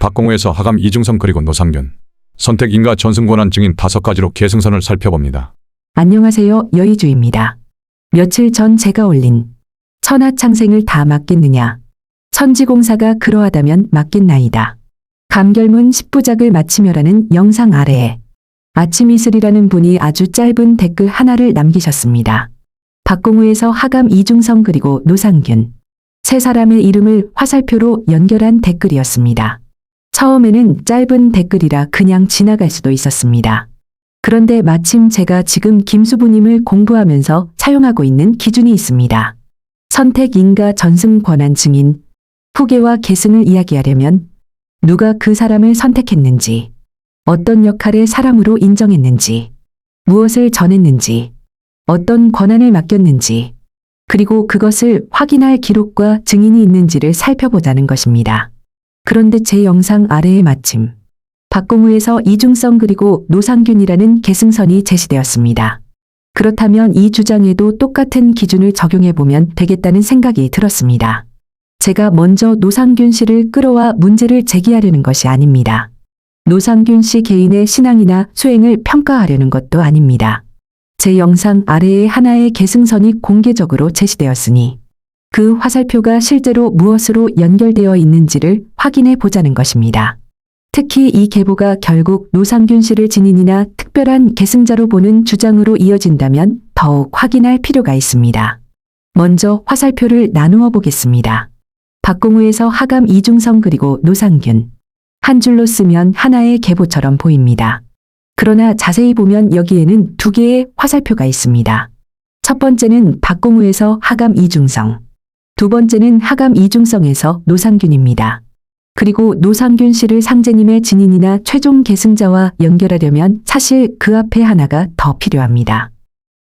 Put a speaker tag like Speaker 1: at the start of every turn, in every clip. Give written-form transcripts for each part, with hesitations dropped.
Speaker 1: 박공우에서 하감 이중성 그리고 노상균. 선택 인가 전승 권한 증인 5가지로 계승선을 살펴봅니다.
Speaker 2: 안녕하세요. 여의주입니다. 며칠 전 제가 올린 천하창생을 다 맡겠느냐. 천지공사가 그러하다면 맡겠나이다. 감결문 10부작을 마치며라는 영상 아래에 아침 이슬이라는 분이 아주 짧은 댓글 하나를 남기셨습니다. 박공우에서 하감 이중성 그리고 노상균. 세 사람의 이름을 화살표로 연결한 댓글이었습니다. 처음에는 짧은 댓글이라 그냥 지나갈 수도 있었습니다. 그런데 마침 제가 지금 김수부님을 공부하면서 사용하고 있는 기준이 있습니다. 선택 인가 전승 권한 증인, 후계와 계승을 이야기하려면 누가 그 사람을 선택했는지, 어떤 역할의 사람으로 인정했는지, 무엇을 전했는지, 어떤 권한을 맡겼는지, 그리고 그것을 확인할 기록과 증인이 있는지를 살펴보자는 것입니다. 그런데 제 영상 아래에 마침 박공우에서 이중성 그리고 노상균이라는 계승선이 제시되었습니다. 그렇다면 이 주장에도 똑같은 기준을 적용해보면 되겠다는 생각이 들었습니다. 제가 먼저 노상균 씨를 끌어와 문제를 제기하려는 것이 아닙니다. 노상균 씨 개인의 신앙이나 수행을 평가하려는 것도 아닙니다. 제 영상 아래에 하나의 계승선이 공개적으로 제시되었으니 그 화살표가 실제로 무엇으로 연결되어 있는지를 확인해 보자는 것입니다. 특히 이 계보가 결국 노상균 씨를 증인이나 특별한 계승자로 보는 주장으로 이어진다면 더욱 확인할 필요가 있습니다. 먼저 화살표를 나누어 보겠습니다. 박공우에서 하감 이중성 그리고 노상균. 한 줄로 쓰면 하나의 계보처럼 보입니다. 그러나 자세히 보면 여기에는 두 개의 화살표가 있습니다. 첫 번째는 박공우에서 하감 이중성. 두 번째는 하감 이중성에서 노상균입니다. 그리고 노상균 씨를 상제님의 증인이나 최종 계승자와 연결하려면 사실 그 앞에 하나가 더 필요합니다.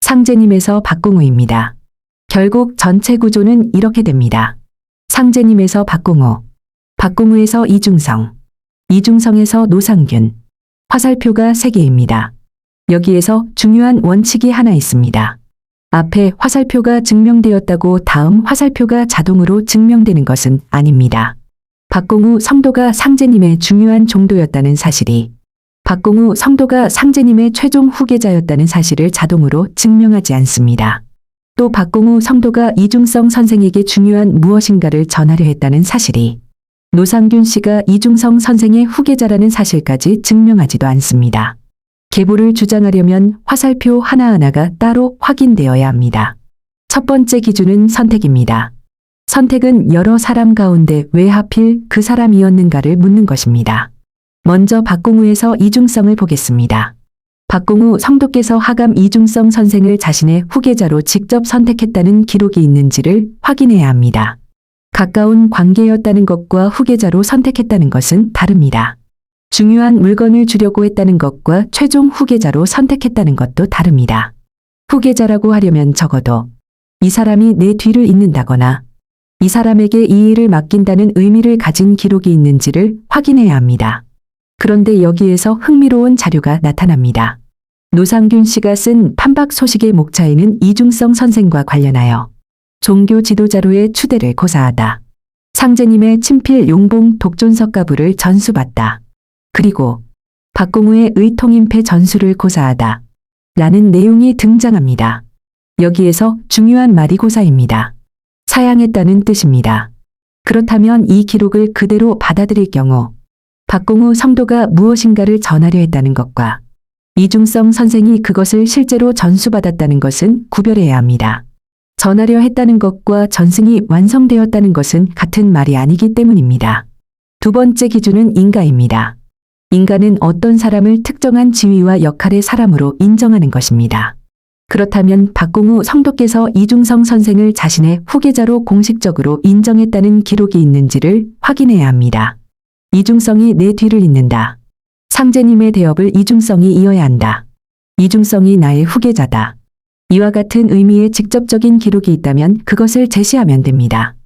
Speaker 2: 상제님에서 박공우입니다. 결국 전체 구조는 이렇게 됩니다. 상제님에서 박공우, 박공우에서 이중성, 이중성에서 노상균. 화살표가 3개입니다. 여기에서 중요한 원칙이 하나 있습니다. 앞에 화살표가 증명되었다고 다음 화살표가 자동으로 증명되는 것은 아닙니다. 박공우 성도가 상제님의 중요한 종도였다는 사실이 박공우 성도가 상제님의 최종 후계자였다는 사실을 자동으로 증명하지 않습니다. 또 박공우 성도가 이중성 선생에게 중요한 무엇인가를 전하려 했다는 사실이 노상균 씨가 이중성 선생의 후계자라는 사실까지 증명하지도 않습니다. 계보를 주장하려면 화살표 하나하나가 따로 확인되어야 합니다. 첫 번째 기준은 선택입니다. 선택은 여러 사람 가운데 왜 하필 그 사람이었는가를 묻는 것입니다. 먼저 박공우에서 이중성을 보겠습니다. 박공우 성도께서 하감 이중성 선생을 자신의 후계자로 직접 선택했다는 기록이 있는지를 확인해야 합니다. 가까운 관계였다는 것과 후계자로 선택했다는 것은 다릅니다. 중요한 물건을 주려고 했다는 것과 최종 후계자로 선택했다는 것도 다릅니다. 후계자라고 하려면 적어도 이 사람이 내 뒤를 잇는다거나 이 사람에게 이 일을 맡긴다는 의미를 가진 기록이 있는지를 확인해야 합니다. 그런데 여기에서 흥미로운 자료가 나타납니다. 노상균 씨가 쓴 판박 소식의 목차에는 이중성 선생과 관련하여 종교 지도자로의 추대를 고사하다. 상제님의 친필 용봉 독존석 가부를 전수받다. 그리고 박공우의 의통임패 전수를 고사하다. 라는 내용이 등장합니다. 여기에서 중요한 말이 고사입니다. 사양했다는 뜻입니다. 그렇다면 이 기록을 그대로 받아들일 경우 박공우 성도가 무엇인가를 전하려 했다는 것과 이중성 선생이 그것을 실제로 전수받았다는 것은 구별해야 합니다. 전하려 했다는 것과 전승이 완성되었다는 것은 같은 말이 아니기 때문입니다. 두 번째 기준은 인가입니다. 인가는 어떤 사람을 특정한 지위와 역할의 사람으로 인정하는 것입니다. 그렇다면 박공우 성도께서 이중성 선생을 자신의 후계자로 공식적으로 인정했다는 기록이 있는지를 확인해야 합니다. 이중성이 내 뒤를 잇는다. 상제님의 대업을 이중성이 이어야 한다. 이중성이 나의 후계자다. 이와 같은 의미의 직접적인 기록이 있다면 그것을 제시하면 됩니다.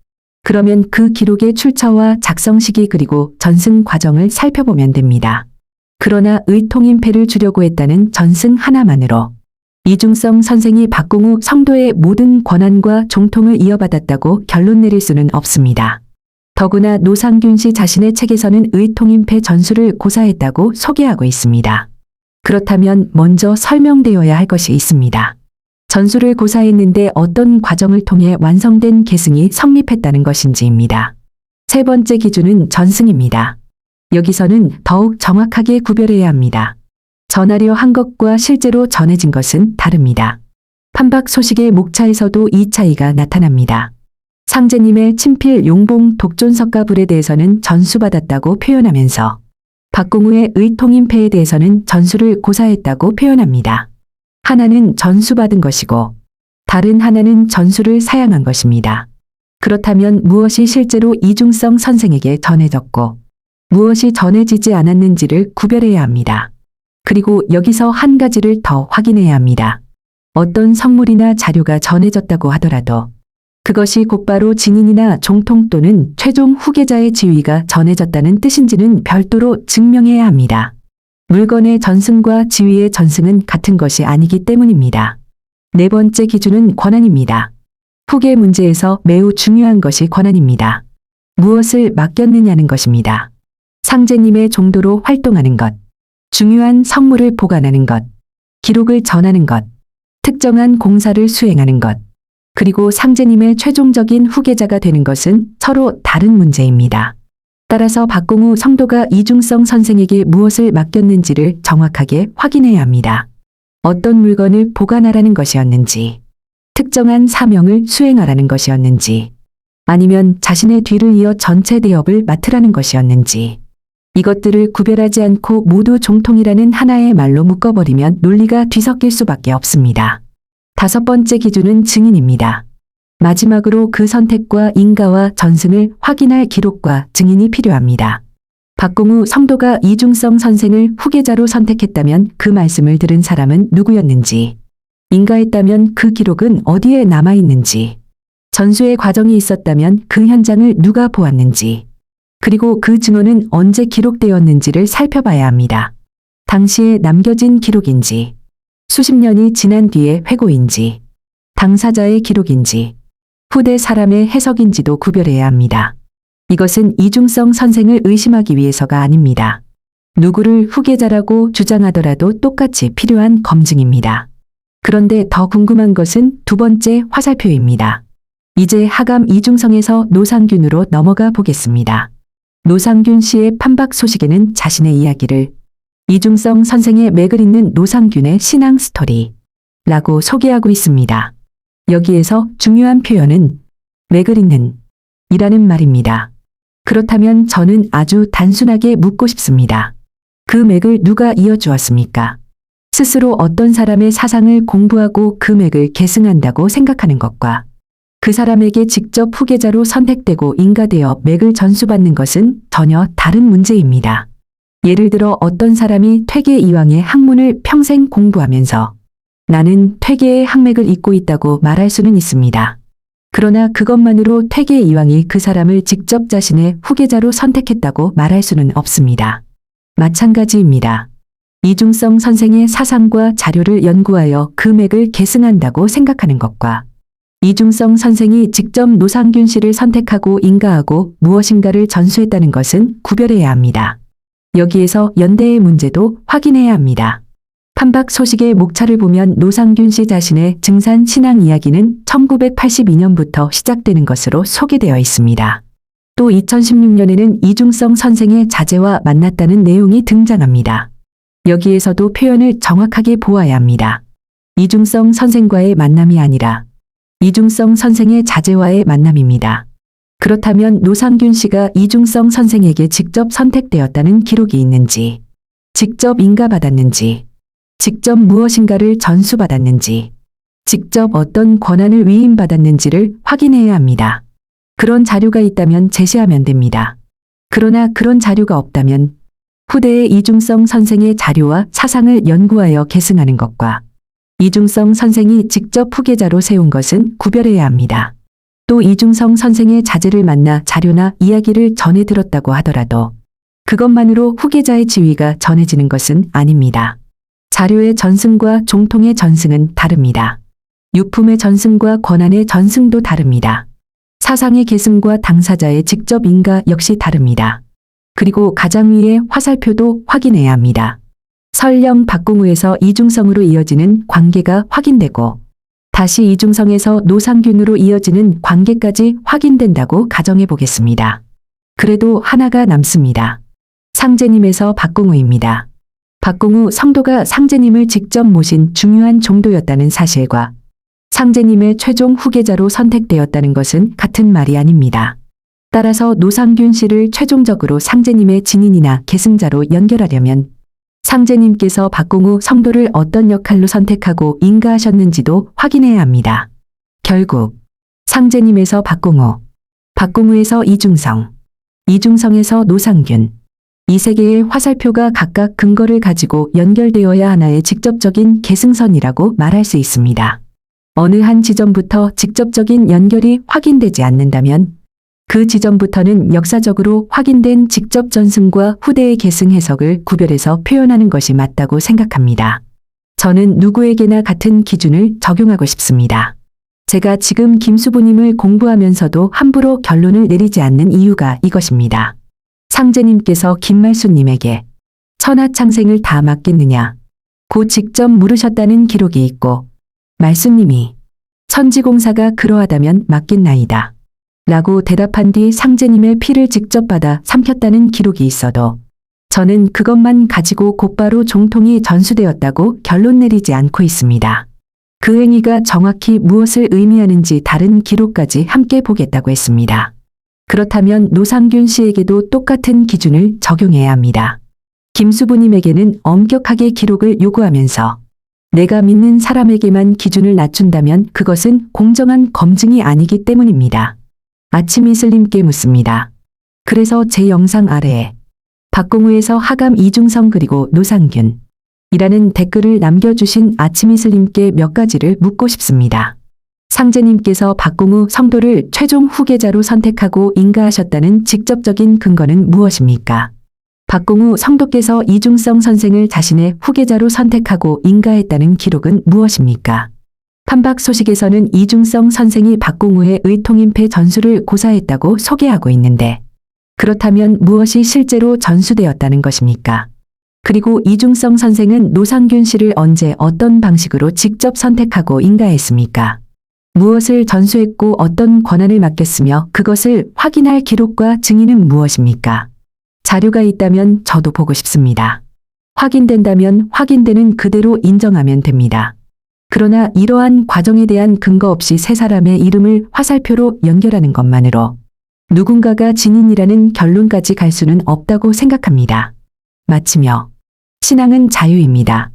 Speaker 2: 그러면 그 기록의 출처와 작성 시기 그리고 전승 과정을 살펴보면 됩니다. 그러나 의통임패를 주려고 했다는 전승 하나만으로 이중성 선생이 박공우 성도의 모든 권한과 종통을 이어받았다고 결론 내릴 수는 없습니다. 더구나 노상균 씨 자신의 책에서는 의통인패 전수를 고사했다고 소개하고 있습니다. 그렇다면 먼저 설명되어야 할 것이 있습니다. 전수를 고사했는데 어떤 과정을 통해 완성된 계승이 성립했다는 것인지입니다. 세 번째 기준은 전승입니다. 여기서는 더욱 정확하게 구별해야 합니다. 전하려 한 것과 실제로 전해진 것은 다릅니다. 판박 소식의 목차에서도 이 차이가 나타납니다. 상제님의 친필 용봉 독존석가불에 대해서는 전수받았다고 표현하면서 박공우의 의통인패에 대해서는 전수를 고사했다고 표현합니다. 하나는 전수받은 것이고 다른 하나는 전수를 사양한 것입니다. 그렇다면 무엇이 실제로 이중성 선생에게 전해졌고 무엇이 전해지지 않았는지를 구별해야 합니다. 그리고 여기서 한 가지를 더 확인해야 합니다. 어떤 성물이나 자료가 전해졌다고 하더라도 그것이 곧바로 증인이나 종통 또는 최종 후계자의 지위가 전해졌다는 뜻인지는 별도로 증명해야 합니다. 물건의 전승과 지위의 전승은 같은 것이 아니기 때문입니다. 네 번째 기준은 권한입니다. 후계 문제에서 매우 중요한 것이 권한입니다. 무엇을 맡겼느냐는 것입니다. 상제님의 종도로 활동하는 것, 중요한 성물을 보관하는 것, 기록을 전하는 것, 특정한 공사를 수행하는 것, 그리고 상제님의 최종적인 후계자가 되는 것은 서로 다른 문제입니다. 따라서 박공우 성도가 이중성 선생에게 무엇을 맡겼는지를 정확하게 확인해야 합니다. 어떤 물건을 보관하라는 것이었는지, 특정한 사명을 수행하라는 것이었는지, 아니면 자신의 뒤를 이어 전체 대업을 맡으라는 것이었는지, 이것들을 구별하지 않고 모두 종통이라는 하나의 말로 묶어버리면 논리가 뒤섞일 수밖에 없습니다. 다섯 번째 기준은 증인입니다. 마지막으로 그 선택과 인가와 전승을 확인할 기록과 증인이 필요합니다. 박공우 성도가 이중성 선생을 후계자로 선택했다면 그 말씀을 들은 사람은 누구였는지, 인가했다면 그 기록은 어디에 남아있는지, 전수의 과정이 있었다면 그 현장을 누가 보았는지, 그리고 그 증언은 언제 기록되었는지를 살펴봐야 합니다. 당시에 남겨진 기록인지, 수십 년이 지난 뒤의 회고인지, 당사자의 기록인지, 후대 사람의 해석인지도 구별해야 합니다. 이것은 이중성 선생을 의심하기 위해서가 아닙니다. 누구를 후계자라고 주장하더라도 똑같이 필요한 검증입니다. 그런데 더 궁금한 것은 두 번째 화살표입니다. 이제 하감 이중성에서 노상균으로 넘어가 보겠습니다. 노상균 씨의 판박 소식에는 자신의 이야기를 이중성 선생의 맥을 잇는 노상균의 신앙 스토리 라고 소개하고 있습니다. 여기에서 중요한 표현은 맥을 잇는 이라는 말입니다. 그렇다면 저는 아주 단순하게 묻고 싶습니다. 그 맥을 누가 이어주었습니까? 스스로 어떤 사람의 사상을 공부하고 그 맥을 계승한다고 생각하는 것과 그 사람에게 직접 후계자로 선택되고 인가되어 맥을 전수받는 것은 전혀 다른 문제입니다. 예를 들어 어떤 사람이 퇴계 이황의 학문을 평생 공부하면서 나는 퇴계의 학맥을 잇고 있다고 말할 수는 있습니다. 그러나 그것만으로 퇴계 이황이 그 사람을 직접 자신의 후계자로 선택했다고 말할 수는 없습니다. 마찬가지입니다. 이중성 선생의 사상과 자료를 연구하여 그 맥을 계승한다고 생각하는 것과 이중성 선생이 직접 노상균 씨를 선택하고 인가하고 무엇인가를 전수했다는 것은 구별해야 합니다. 여기에서 연대의 문제도 확인해야 합니다. 판박 소식의 목차를 보면 노상균 씨 자신의 증산 신앙 이야기는 1982년부터 시작되는 것으로 소개되어 있습니다. 또 2016년에는 이중성 선생의 자제와 만났다는 내용이 등장합니다. 여기에서도 표현을 정확하게 보아야 합니다. 이중성 선생과의 만남이 아니라 이중성 선생의 자제와의 만남입니다. 그렇다면 노상균 씨가 이중성 선생에게 직접 선택되었다는 기록이 있는지, 직접 인가받았는지, 직접 무엇인가를 전수받았는지, 직접 어떤 권한을 위임받았는지를 확인해야 합니다. 그런 자료가 있다면 제시하면 됩니다. 그러나 그런 자료가 없다면 후대의 이중성 선생의 자료와 사상을 연구하여 계승하는 것과 이중성 선생이 직접 후계자로 세운 것은 구별해야 합니다. 또 이중성 선생의 자제를 만나 자료나 이야기를 전해 들었다고 하더라도 그것만으로 후계자의 지위가 전해지는 것은 아닙니다. 자료의 전승과 종통의 전승은 다릅니다. 유품의 전승과 권한의 전승도 다릅니다. 사상의 계승과 당사자의 직접 인가 역시 다릅니다. 그리고 가장 위의 화살표도 확인해야 합니다. 설령 박공우에서 이중성으로 이어지는 관계가 확인되고 다시 이중성에서 노상균으로 이어지는 관계까지 확인된다고 가정해 보겠습니다. 그래도 하나가 남습니다. 상제님에서 박공우입니다. 박공우 성도가 상제님을 직접 모신 중요한 종도였다는 사실과 상제님의 최종 후계자로 선택되었다는 것은 같은 말이 아닙니다. 따라서 노상균 씨를 최종적으로 상제님의 진인이나 계승자로 연결하려면 상제님께서 박공우 성도를 어떤 역할로 선택하고 인가하셨는지도 확인해야 합니다. 결국 상제님에서 박공우, 박공우에서 이중성, 이중성에서 노상균, 이 세 개의 화살표가 각각 근거를 가지고 연결되어야 하나의 직접적인 계승선이라고 말할 수 있습니다. 어느 한 지점부터 직접적인 연결이 확인되지 않는다면 그 지점부터는 역사적으로 확인된 직접 전승과 후대의 계승 해석을 구별해서 표현하는 것이 맞다고 생각합니다. 저는 누구에게나 같은 기준을 적용하고 싶습니다. 제가 지금 김수부님을 공부하면서도 함부로 결론을 내리지 않는 이유가 이것입니다. 상제님께서 김말수님에게 천하창생을 다 맡겠느냐 고 직접 물으셨다는 기록이 있고 말수님이 천지공사가 그러하다면 맡겠나이다 라고 대답한 뒤 상제님의 피를 직접 받아 삼켰다는 기록이 있어도 저는 그것만 가지고 곧바로 종통이 전수되었다고 결론 내리지 않고 있습니다. 그 행위가 정확히 무엇을 의미하는지 다른 기록까지 함께 보겠다고 했습니다. 그렇다면 노상균 씨에게도 똑같은 기준을 적용해야 합니다. 김수부님에게는 엄격하게 기록을 요구하면서 내가 믿는 사람에게만 기준을 낮춘다면 그것은 공정한 검증이 아니기 때문입니다. 아침 이슬님께 묻습니다. 그래서 제 영상 아래에 박공우에서 하감 이중성 그리고 노상균 이라는 댓글을 남겨주신 아침 이슬님께 몇 가지를 묻고 싶습니다. 상제님께서 박공우 성도를 최종 후계자로 선택하고 인가하셨다는 직접적인 근거는 무엇입니까? 박공우 성도께서 이중성 선생을 자신의 후계자로 선택하고 인가했다는 기록은 무엇입니까? 판박 소식에서는 이중성 선생이 박공우의 의통인패 전수를 고사했다고 소개하고 있는데 그렇다면 무엇이 실제로 전수되었다는 것입니까? 그리고 이중성 선생은 노상균 씨를 언제 어떤 방식으로 직접 선택하고 인가했습니까? 무엇을 전수했고 어떤 권한을 맡겼으며 그것을 확인할 기록과 증인은 무엇입니까? 자료가 있다면 저도 보고 싶습니다. 확인된다면 확인되는 그대로 인정하면 됩니다. 그러나 이러한 과정에 대한 근거 없이 세 사람의 이름을 화살표로 연결하는 것만으로 누군가가 진인이라는 결론까지 갈 수는 없다고 생각합니다. 마치며 신앙은 자유입니다.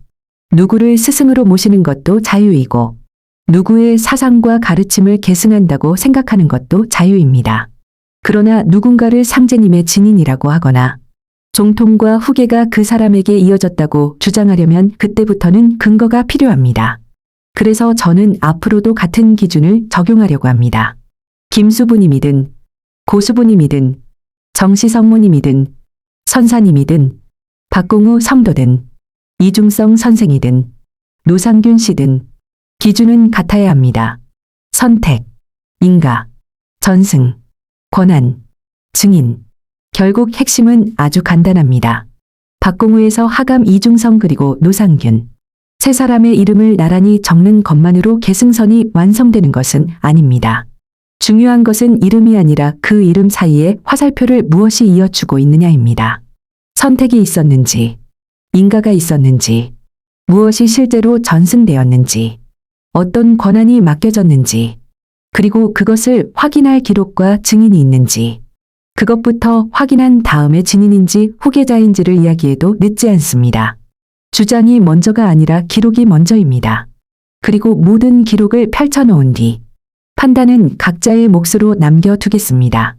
Speaker 2: 누구를 스승으로 모시는 것도 자유이고 누구의 사상과 가르침을 계승한다고 생각하는 것도 자유입니다. 그러나 누군가를 상제님의 진인이라고 하거나 종통과 후계가 그 사람에게 이어졌다고 주장하려면 그때부터는 근거가 필요합니다. 그래서 저는 앞으로도 같은 기준을 적용하려고 합니다. 김수부님이든 고수부님이든 정시성모님이든 선사님이든 박공우 성도든 이중성 선생이든 노상균 씨든 기준은 같아야 합니다. 선택, 인가, 전승, 권한, 증인. 결국 핵심은 아주 간단합니다. 박공우에서 하감 이중성 그리고 노상균. 세 사람의 이름을 나란히 적는 것만으로 계승선이 완성되는 것은 아닙니다. 중요한 것은 이름이 아니라 그 이름 사이에 화살표를 무엇이 이어주고 있느냐입니다. 선택이 있었는지, 인가가 있었는지, 무엇이 실제로 전승되었는지, 어떤 권한이 맡겨졌는지, 그리고 그것을 확인할 기록과 증인이 있는지, 그것부터 확인한 다음에 진인인지 후계자인지를 이야기해도 늦지 않습니다. 주장이 먼저가 아니라 기록이 먼저입니다. 그리고 모든 기록을 펼쳐놓은 뒤 판단은 각자의 몫으로 남겨두겠습니다.